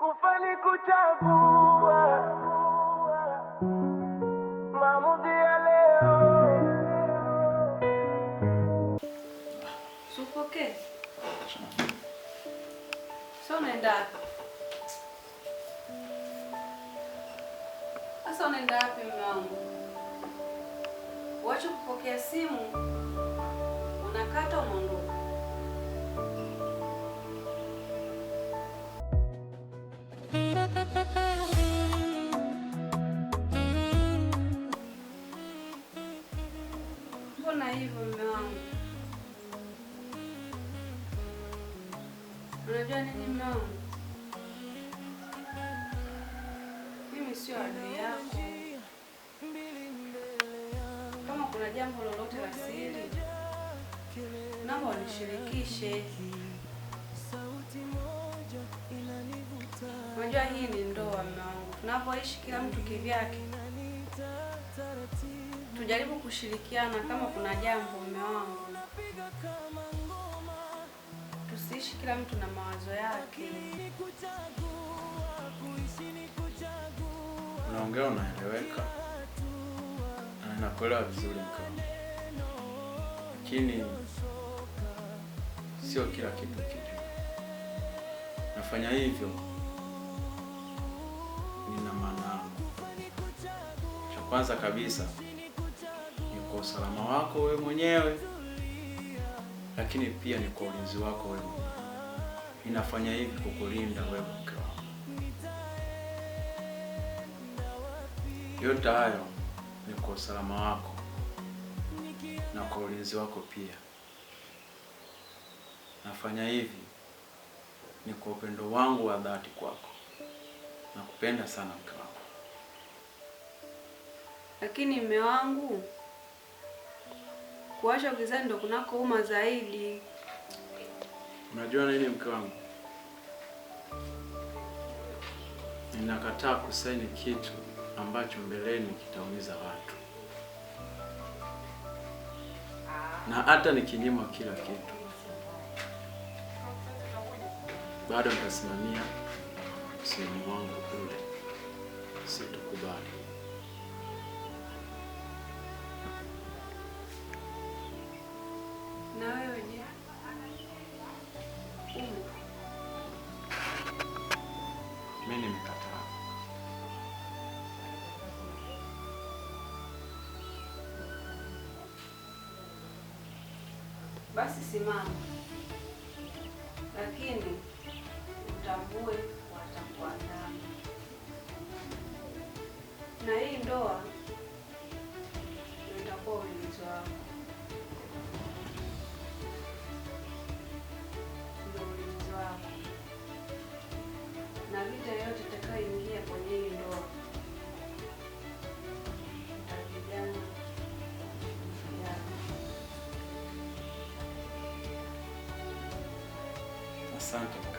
Kufani kuchagua maamuzi ya leo. Supoke. Sasa unaenda wapi mume wangu? Wacha kupokea simu, unakata unaondoka. Mbona hivyo mume wangu? Unajua nini mume wangu? Mimi sio adui yako. Kama kuna jambo lolote la siri, naomba unishirikishe. Unajua hii ni ndoa mume wangu. Tunapoishi kila mtu kivyake. Tujaribu kushirikiana kama kuna jambo mume wangu. Tusiishi kila mtu na mawazo yake. Unaongea unaeleweka. Na nakuelewa vizuri mkao. Lakini sio kila kitu kitu. Nafanya hivyo nina maana. Cha kwanza kabisa ni kwa usalama wako wewe mwenyewe, lakini pia ni kwa ulinzi wako wewe mwenyewe. Ninafanya hivi kukulinda wewe mke wangu. Yote hayo ni kwa usalama wako na kwa ulinzi wako pia. Nafanya hivi ni kwa upendo wangu wa dhati kwako. Nakupenda sana mke wangu. Lakini mume wangu, kuacha gizani ndo kunakouma zaidi. Unajua nini mke wangu? Ninakataa kusaini kitu ambacho mbeleni kitaumiza watu. Na hata nikinyimwa kila kitu, bado nitasimamia msimamo wangu ule. Sitakubali. Na wewe je? Mimi nimekataa. Basi simama. Lakini utambue watakuandama. Na hii ndoa ndio itakuwa ulinzi wako. Ndio ulinzi wako. Na vita yote itakayoingia kwenye hii ndoa utapigana. Asante mke.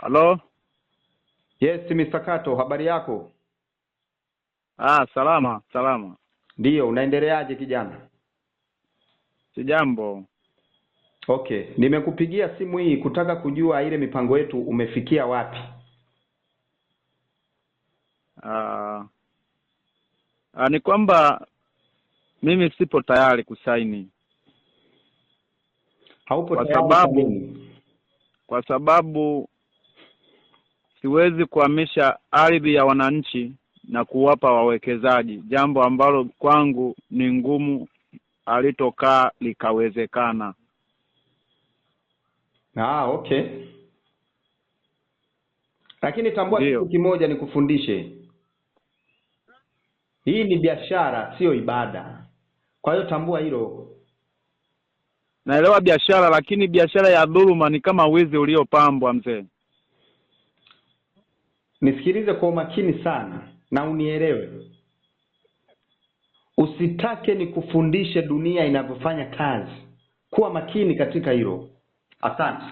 Halo? Yes, Mr. Kato, habari yako? Salama. Ndiyo, unaendeleaje kijana? Sijambo. Okay, nimekupigia simu hii kutaka kujua ile mipango yetu umefikia wapi. Ni kwamba mimi sipo tayari kusaini. Haupo tayari kwa sababu siwezi kuhamisha ardhi ya wananchi na kuwapa wawekezaji, jambo ambalo kwangu ni ngumu alitokaa likawezekana. Okay. Lakini tambua kitu kimoja nikufundishe. Hii ni biashara, sio ibada. Kwa hiyo tambua hilo. Naelewa biashara, lakini biashara ya dhuluma ni kama wizi uliopambwa mzee. Nisikilize kwa umakini sana na unielewe. Usitake nikufundishe dunia inavyofanya kazi. Kuwa makini katika hilo. Asante.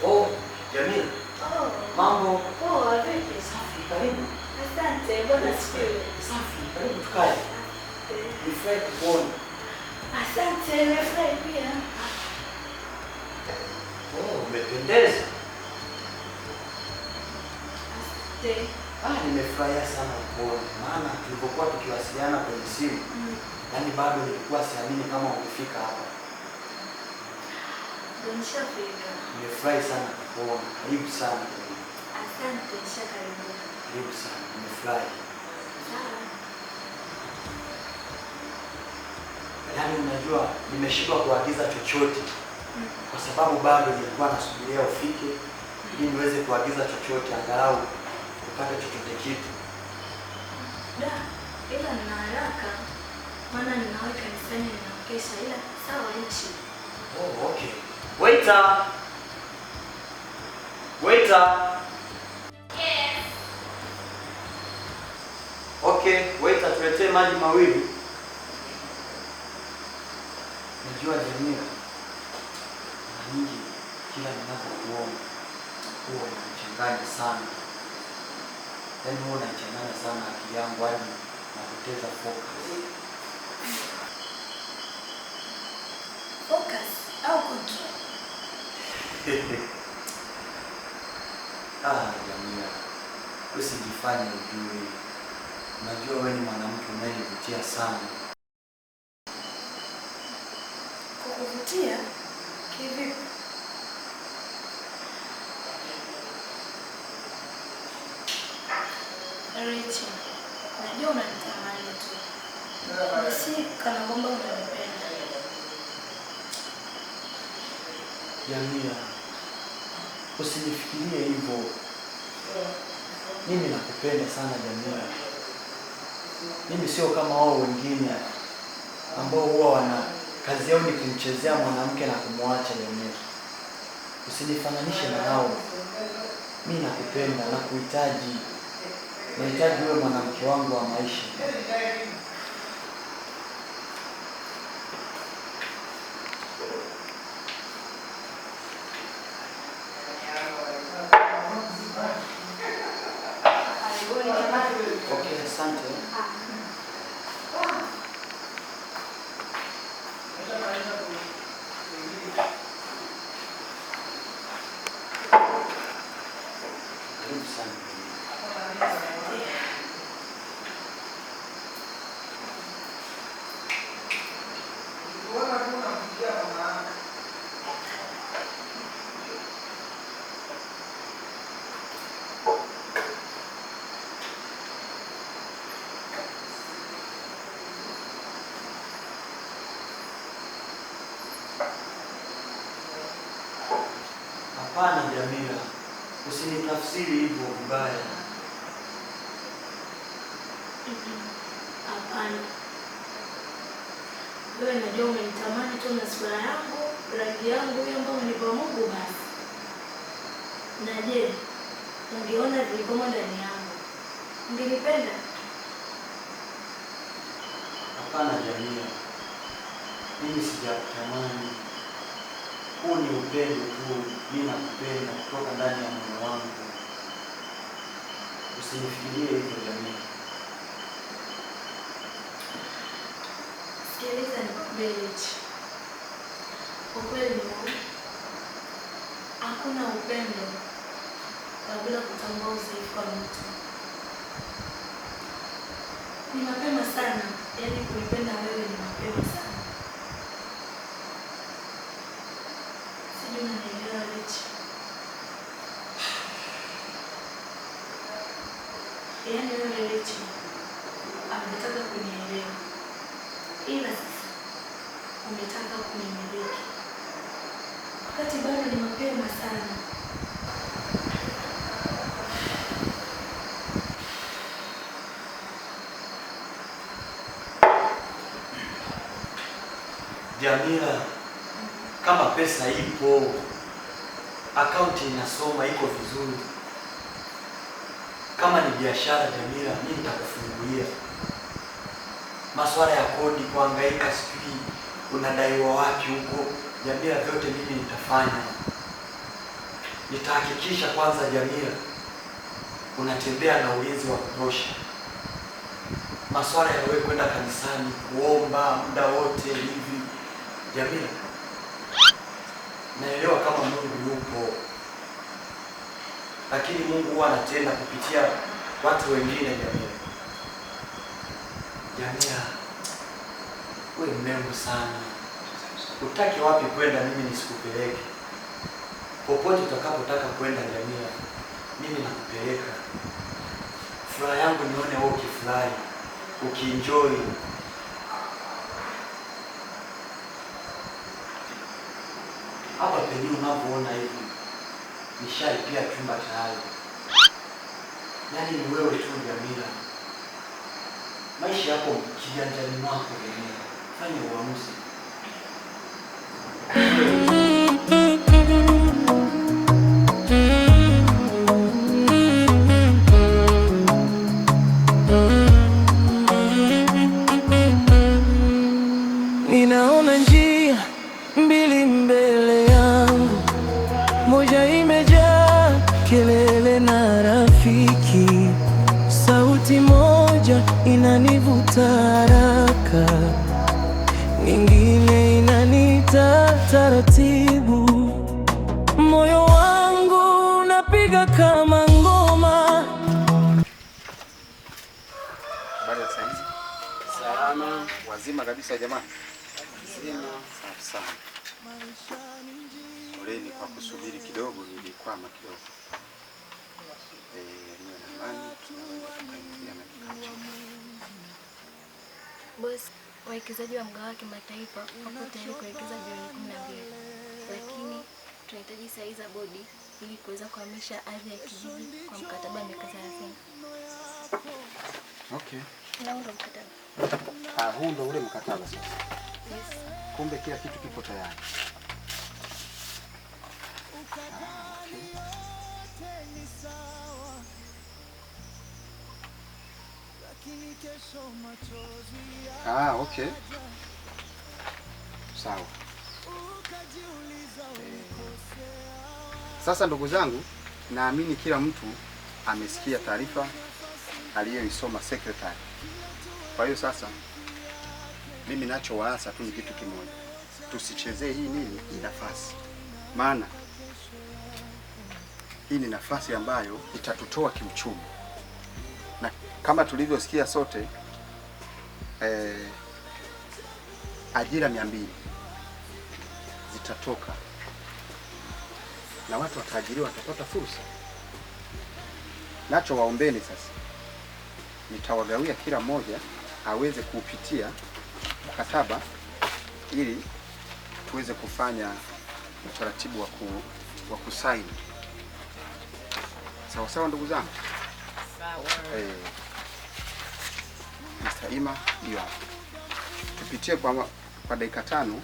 Oh, Jamil. Oh. Mambo. Poa, vipi? Safi, karibu. Asante, bwana sifiwe. Safi, karibu tukae. Nifurahi kukuona. Asante, nimefurahi pia. Oh, umependeza. Asante. Nimefurahia sana kukuona. Maana tulipokuwa tukiwasiliana kwenye simu, yaani bado nilikuwa siamini kama umefika hapa. Ndio nishafika. Nimefurahi sana kukuona. Karibu sana. Asante, nishakaribia. Karibu sana. Nimefurahi. Sawa. Yaani unajua nimeshindwa kuagiza chochote kwa sababu bado nilikuwa nasubiria ufike ili niweze kuagiza chochote angalau upate chochote kitu. Da, ila nina haraka. Maana ninawahi kanisani ninaokesha, ila sawa hichi. Oh, okay. Waiter. Waiter. Yes. Okay, waiter, tuletee maji mawili. Najua Jamila, mara nyingi kila ninapokuona huwa unanichanganya sana. Yaani huwa unanichanganya sana akili yangu hadi napoteza focus. Focus au control? Jamila, usijifanye ujui. Unajua wewe ni mwanamke unayenivutia sana. Kukuvutia? Kivipi? Richi, najua unanitamani tu. Basi kana kwamba unanipenda. Jamila, usinifikirie hivyo. Mimi nakupenda sana Jamila. Mimi sio kama wao wengine ambao huwa wana kazi yao ni kumchezea mwanamke na kumwacha Jamila. Usinifananishe na hao. Mimi nakupenda na kuhitaji. Nahitaji wewe mwanamke wangu wa maisha. Okay, asante. Karibu sana. Hapana Jamila, usinitafsiri hivyo vibaya. Hapana. Wewe najua umenitamani tu na sura yangu, rangi yangu hiyo ambayo ni kwa Mungu basi. Na je, ungeona vilivyomo ndani yangu, ungenipenda? Hapana Jamila, mimi sijakutamani. Huu ni upendo tu, mimi nakupenda kutoka ndani ya moyo wangu. Usinifikirie hivyo Jamila. Sikiliza nikwambie hichi. Ukweli ni huu. Hakuna upendo bila kutambua udhaifu wa mtu. Ni mapema sana, yaani kunipenda wewe ni mapema sana. Yaani yule Lecho ametaka kunielewa, ila sasa umetaka kunimiliki wakati bado ni mapema sana. Jamila, kama pesa ipo, akaunti inasoma iko vizuri, kama ni biashara Jamila, mimi nitakufungulia. Masuala ya kodi, kuhangaika sijui unadaiwa wapi huko, Jamila, vyote mimi nitafanya. Nitahakikisha kwanza Jamila unatembea na ulinzi wa kutosha. Masuala ya wewe kwenda kanisani kuomba muda wote hivi, Jamila, naelewa kama Mungu yupo, lakini Mungu huwa anatenda kupitia watu wengine. Jamila, Jamila, wewe mrembo sana. Utaki wapi kwenda mimi nisikupeleke? Popote utakapotaka kwenda Jamila, mimi nakupeleka. Furaha yangu nione wewe ukifurahi, ukienjoy. Hapa penye unavyoona hivi, nishalipia chumba tayari. Yaani ni wewe tu Jamila. Maisha yako kiganjani mwako Jamila. Fanya uamuzi. Ninaona njia mbili mbele yangu, moja imejaa kelele na rafiki, sauti moja inanivuta haraka, nyingine inaniita taratibu. Moyo wangu unapiga kama ngoma. Habari za saizi? Salama, wazima kabisa jamani. Wazima, safi sana. Poleni kwa kusubiri kidogo, nilikwama kidogo. Niwe na imani, tunaweza tukaendelea na kikao chetu. Boss, wawekezaji wa mgahawa kimataifa wako tayari kuwekeza bilioni 12, lakini tunahitaji sahihi za bodi ili kuweza kuhamisha ardhi ya kijiji kwa mkataba wa miaka 30. Okay. Na ule mkataba. Huu ndo ule mkataba sasa. Yes. Kumbe kila kitu kipo tayari. Okay. Sawa. Sasa ndugu zangu, naamini kila mtu amesikia taarifa aliyoisoma secretary. Kwa hiyo sasa mimi nachowaasa tu ni kitu kimoja. Tusichezee hii nafasi. Maana hii ni nafasi ambayo itatutoa kiuchumi. Na kama tulivyosikia sote, ajira 200 zitatoka. Na watu wataajiriwa, watapata fursa. Nacho waombeni sasa. Nitawagawia kila mmoja aweze kuupitia mkataba ili tuweze kufanya utaratibu wa kusaini. Sawa sawa ndugu zangu? Sawa. Mr. Ima, hiyo hapo. Tupitie kwa dakika 5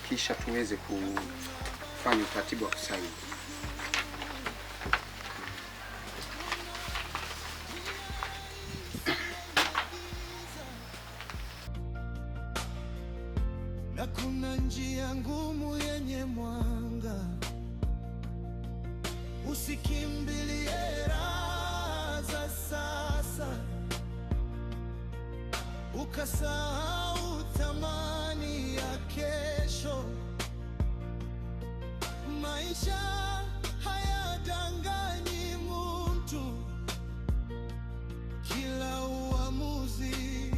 kisha tuweze kufanya utaratibu wa kusaini. Na kuna njia ngumu yenye mwanga, usikimbilie raha za sasa, ukasahau thamani ya kesho. Maisha hayadanganyi mtu, kila uamuzi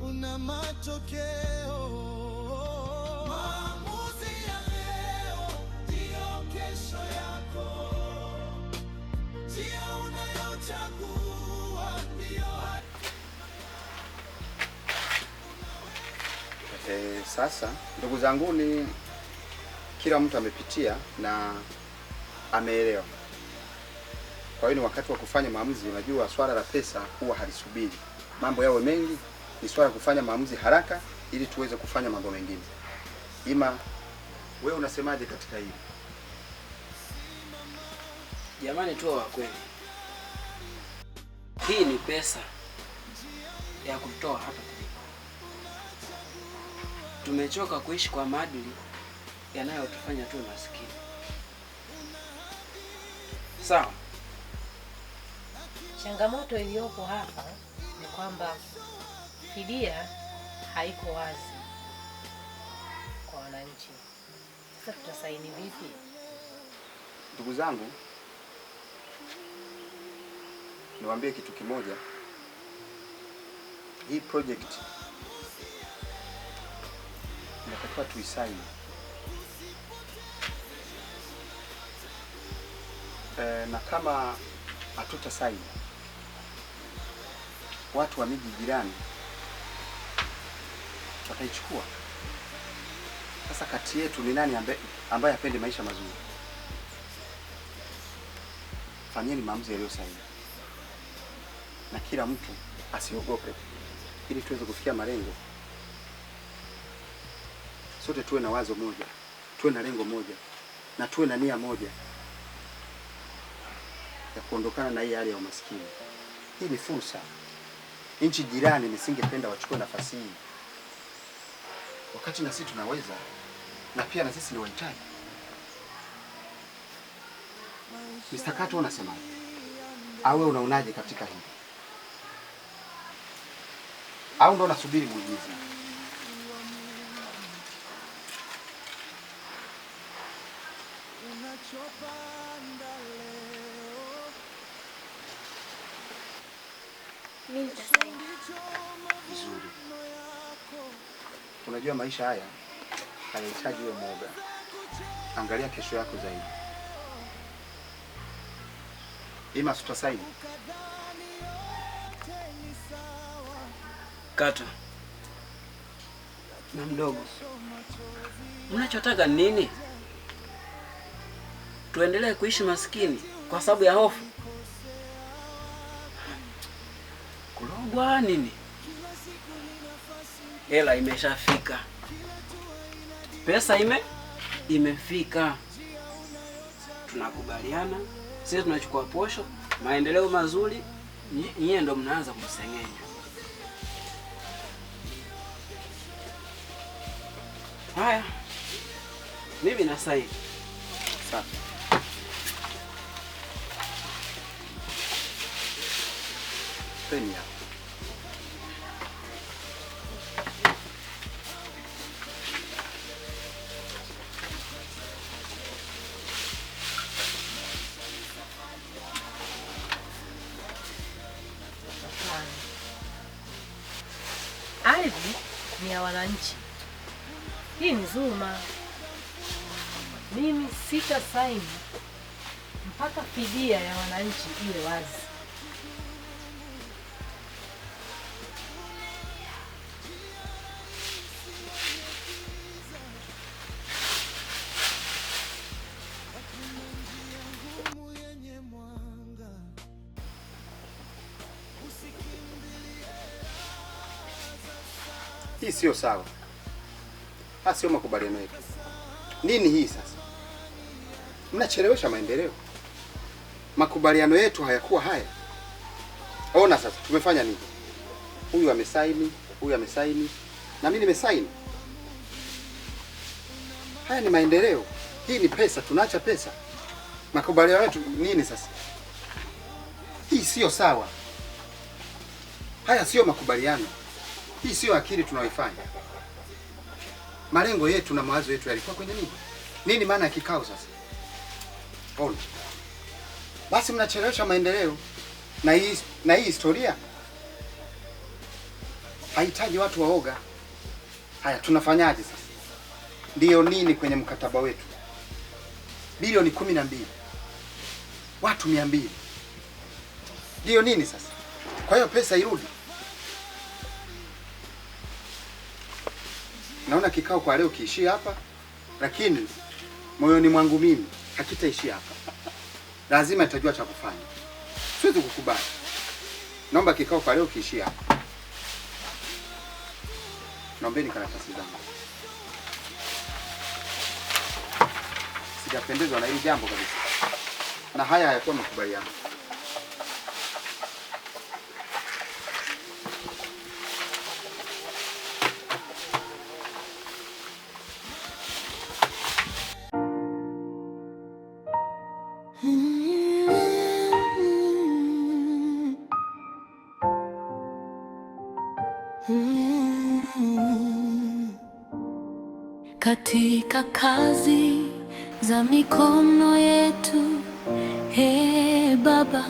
una matokeo. Maamuzi ya leo ndio kesho yako. Njia unayochagua Sasa ndugu zangu, ni kila mtu amepitia na ameelewa. Kwa hiyo ni wakati wa kufanya maamuzi. Unajua swala la pesa huwa halisubiri. Mambo yawe mengi, ni swala kufanya maamuzi haraka ili tuweze kufanya mambo mengine. Ima, wewe unasemaje katika hili? Jamani, tuwe wa kweli. Hii ni pesa ya kutoa hapa tulipo. Tumechoka kuishi kwa maadili yanayotufanya tuwe maskini. Sawa. Changamoto iliyopo hapa ni kwamba fidia haiko wazi kwa wananchi. Sasa tutasaini vipi? Ndugu zangu, niwaambie kitu kimoja. Hii project inatakiwa tuisaini. Na kama hatutasaini, watu wa miji jirani wataichukua. Sasa kati yetu ni nani ambaye apende maisha mazuri? Fanyeni maamuzi yaliyo sahihi, na kila mtu asiogope, ili tuweze kufikia malengo. Sote tuwe na wazo moja, tuwe na lengo moja, na tuwe na nia moja ya kuondokana na hii hali ya umaskini. Hii ni fursa. Nchi jirani nisingependa wachukue nafasi hii, wakati na sisi tunaweza, na pia na sisi ni wahitaji. Mr. Kato, unasema au wewe unaonaje katika hili? Au ndo unasubiri muujiza? Mimi nitasaini. Vizuri. Unajua maisha haya hayahitaji wewe mwoga. Angalia kesho yako zaidi. Ima tutasaini. Kato na mdogo, mnachotaka nini? Tuendelee kuishi maskini kwa sababu ya hofu? Kulogwa nini? Hela imeshafika, pesa imefika. Tunakubaliana, sisi tunachukua posho, maendeleo mazuri, nyie ndo mnaanza kumsengenya. Haya, mimi nasaini. Sawa. Peni hapo. Ardhi ni ya wananchi. Hii ni dhuluma. Mimi sitasaini mpaka fidia ya wananchi iwe wazi. Hii sio sawa. Sio makubaliano yetu. Nini hii sasa? Mnachelewesha maendeleo. Makubaliano yetu hayakuwa haya. Ona sasa tumefanya nini? Huyu amesaini, huyu amesaini, na mimi nimesaini. Haya ni maendeleo. Hii ni pesa, tunaacha pesa. Makubaliano yetu nini sasa? Hii sio sawa. Haya sio makubaliano. Hii sio akili tunaoifanya. Malengo yetu na mawazo yetu yalikuwa kwenye nini? Nini maana ya kikao sasa? Ona. Basi mnachelewesha maendeleo. Na hii historia haihitaji watu waoga. Haya tunafanyaje sasa? Ndiyo nini kwenye mkataba wetu? Bilioni 12. Watu 200. Ndiyo nini sasa? Kwa hiyo pesa irudi. naona kikao kwa leo kiishia hapa, lakini moyoni mwangu mimi hakitaishia hapa. Lazima nitajua cha kufanya. Siwezi kukubali. Naomba kikao kwa leo kiishia hapa. Naombeni karatasi zangu. Sijapendezwa na hili jambo kabisa. Na haya hayakuwa makubaliano. Katika kazi za mikono yetu, Baba,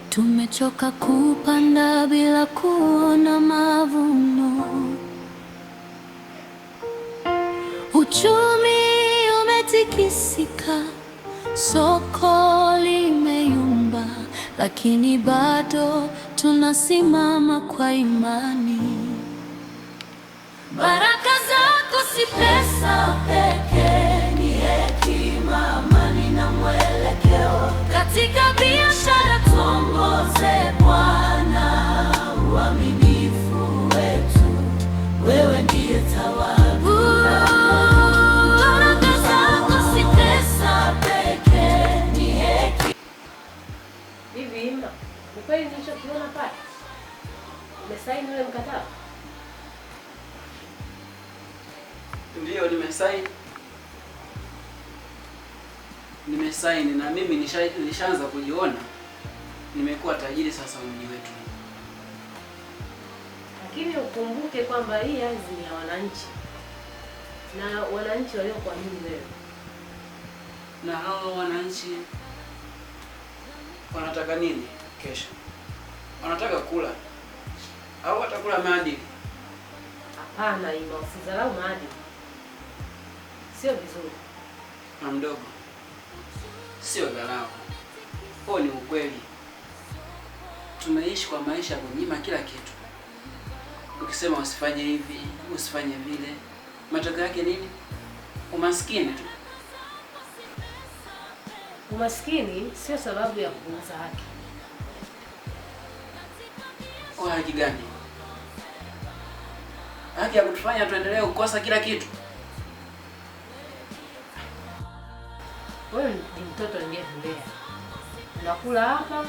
tumechoka kupanda bila kuona mavuno. Uchumi umetikisika, soko limeyumba, lakini bado tunasimama kwa imani. Baraka zako si pesa pekee, ni hekima, amani na mwelekeo. Katika biashara tuongoze Bwana, uaminifu wetu, wewe ndiye tawala. Baraka zako si pesa pekee, ni hekima. Hivi Ima, ukweli nilichokiona pale? Umesaini ule mkataba? Ndiyo, nimesaini na mimi nishaanza kujiona nimekuwa tajiri sasa mji wetu. Lakini ukumbuke kwamba hii ardhi ni ya wananchi, na wananchi waliokuamini wewe. Na hao wananchi wanataka nini kesho? Wanataka kula au watakula maadili? Hapana Ima, usidharau maadili. Sio vizuri. Na mdogo, sio dharau. Huo ni ukweli. Tumeishi kwa maisha ya kunyima kila kitu. Ukisema usifanye hivi, usifanye vile, matokeo yake nini? Umaskini tu. Umaskini sio sababu ya kupuuza haki. Kwa haki gani? Haki ya kutufanya tuendelee kukosa kila kitu. Wewe ni mtoto niliyelea. Unakula hapa,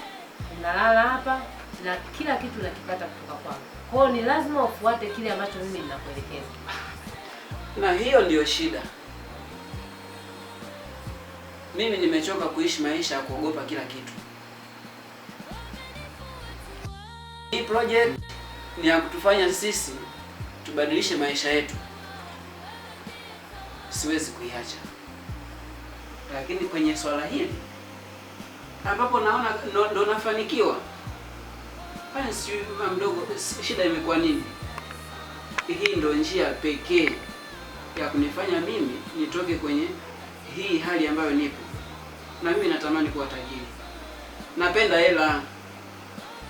unalala hapa, na kila kitu unakipata kutoka kwangu. Kwa hiyo ni lazima ufuate kile ambacho mimi ninakuelekeza. Na hiyo ndiyo shida. Mimi nimechoka kuishi maisha ya kuogopa kila kitu. Hii project ni ya kutufanya sisi tubadilishe maisha yetu. Siwezi kuiacha. Lakini kwenye swala hili ambapo naona ndo nafanikiwa, kwani si mdogo, shida imekuwa nini? Hii ndo njia pekee ya kunifanya mimi nitoke kwenye hii hali ambayo nipo. Na mimi natamani kuwa tajiri. Napenda hela.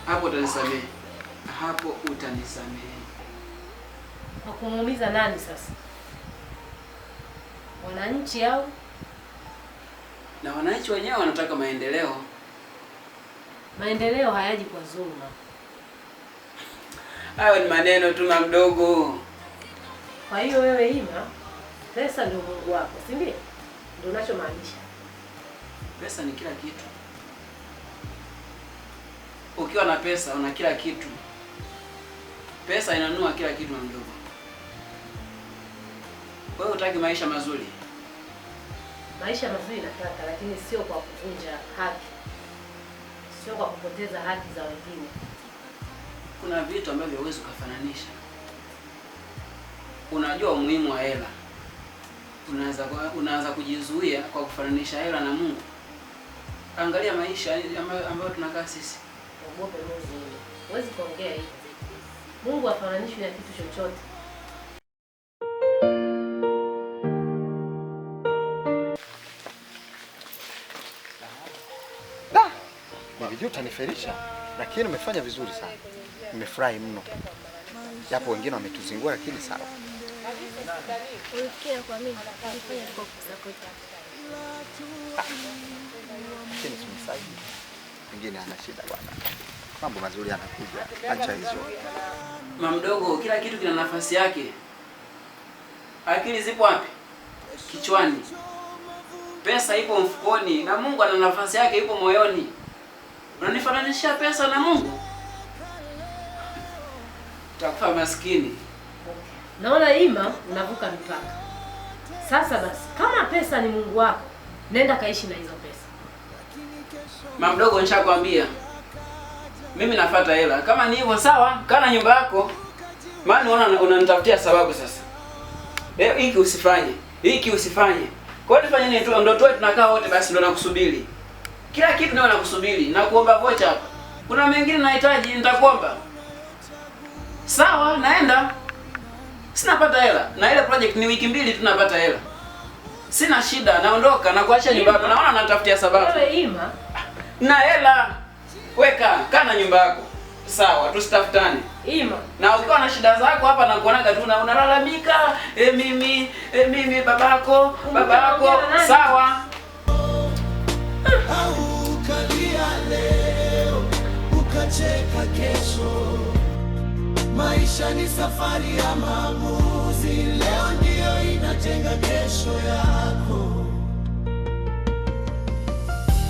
Hapo utanisamehe. Hapo utanisamehe. Hakumuumiza nani sasa? Wananchi au? Na wananchi wenyewe wanataka maendeleo. Maendeleo hayaji kwa dhuluma. Hayo ni maneno tu na mdogo. Kwa hiyo wewe Ima, pesa ndio Mungu wako, si ndio? Ndio unachomaanisha. Pesa ni kila kitu. Ukiwa na pesa una kila kitu. Pesa inanunua kila kitu na mdogo. Wewe utaki maisha mazuri? Maisha mazuri nataka, lakini sio kwa kuvunja haki. Sio kwa kupoteza haki za wengine. Kuna vitu ambavyo huwezi kufananisha. Unajua umuhimu wa hela. Unaanza kujizuia kwa kufananisha hela na Mungu. Angalia maisha ambayo tunakaa sisi. Ogope Mungu. Huwezi kuongea hivi. Mungu hafananishwi na kitu chochote. Nilijua utaniferisha, lakini umefanya vizuri sana. Nimefurahi mno. Japo wengine wametuzingua, lakini sawa. Ulifikia kwa mimi nilifanya kwa kusakota. Lakini simsaidie. Mwingine ana shida bwana. Mambo mazuri yanakuja. Acha hizo. Mama mdogo, kila kitu kina nafasi yake. Akili zipo wapi? Kichwani. Pesa ipo mfukoni na Mungu ana nafasi yake ipo moyoni. Unanifananisha pesa na Mungu? Utakufa maskini. Naona Ima unavuka mipaka. Sasa basi, kama pesa ni Mungu wako, nenda kaishi na hizo pesa. Mama mdogo, nishakwambia. Mimi nafuata hela. Kama ni hivyo sawa, kana nyumba yako. Maana unanitafutia sababu sasa. Hiki usifanye. Hiki usifanye. Kwa hiyo tufanye nini? Ndio tuwe tunakaa wote basi ndio nakusubiri. Kila kitu ndio nakusubiri. Na kuomba vocha hapa. Kuna mengine nahitaji nitakuomba. Sawa, naenda. Sinapata hela. Na ile project ni wiki 2 tunapata hela. Sina shida, naondoka na kuacha nyumba yako. Naona natafutia sababu. Wewe Ima, na hela. Weka kana nyumba yako. Sawa, tusitafutane. Ima. Na ukiwa na shida zako hapa na kuonaga tu na unalalamika, mimi babako. Sawa. Au ukalia leo ukacheka kesho. Maisha ni safari ya maamuzi, leo ndiyo inajenga kesho yako.